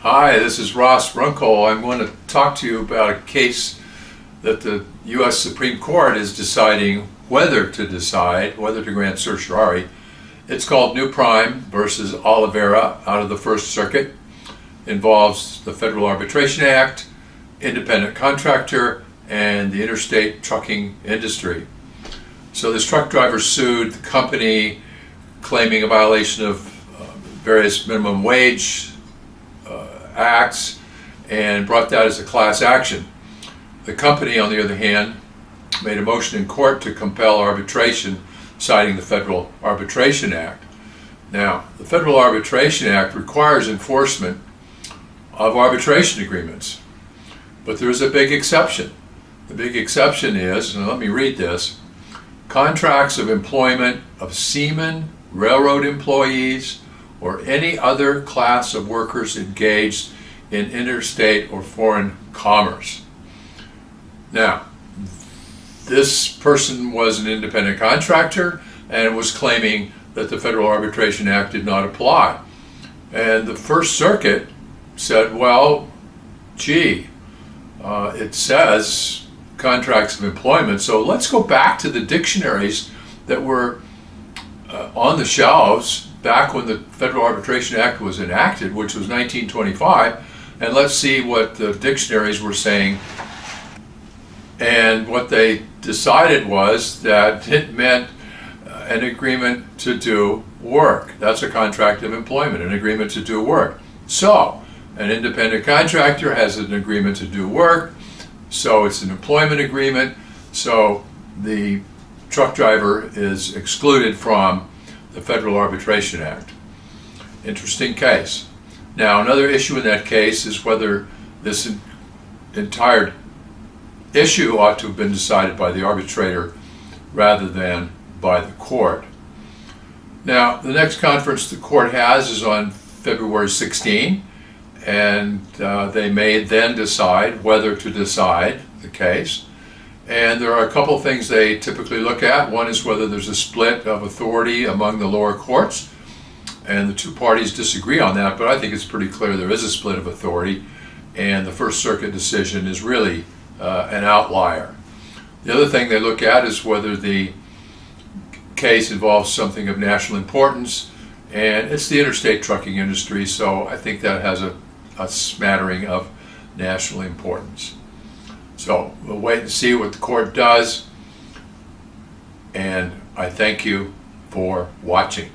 Hi, this is Runkel. I'm going to talk to you about a case that the U.S. Supreme Court is deciding whether to grant certiorari. It's called New Prime versus Oliveira out of the First Circuit. Involves the Federal Arbitration Act, independent contractor, and the interstate trucking industry. So this truck driver sued the company claiming a violation of various minimum wage acts and brought that as a class action. The company, on the other hand, made a motion in court to compel arbitration, citing the Federal Arbitration Act. Now, the Federal Arbitration Act requires enforcement of arbitration agreements, but there is a big exception. The big exception is, and let me read this, contracts of employment of seamen, railroad employees, or any other class of workers engaged in interstate or foreign commerce. Now, this person was an independent contractor and was claiming that the Federal Arbitration Act did not apply. And the First Circuit said, well, gee, it says contracts of employment, so let's go back to the dictionaries that were on the shelves back when the Federal Arbitration Act was enacted, which was 1925, and let's see what the dictionaries were saying. And what they decided was that it meant an agreement to do work. That's a contract of employment, an agreement to do work. So, an independent contractor has an agreement to do work, so it's an employment agreement, so the truck driver is excluded from the Federal Arbitration Act. Interesting case. Now, another issue in that case is whether this entire issue ought to have been decided by the arbitrator rather than by the court. Now, the next conference the court has is on February 16, and they may then decide whether to decide the case. And there are a couple things they typically look at. One is whether there's a split of authority among the lower courts, and the two parties disagree on that, but I think it's pretty clear there is a split of authority, and the First Circuit decision is really an outlier. The other thing they look at is whether the case involves something of national importance, and it's the interstate trucking industry, so I think that has a smattering of national importance. So we'll wait and see what the court does, and I thank you for watching.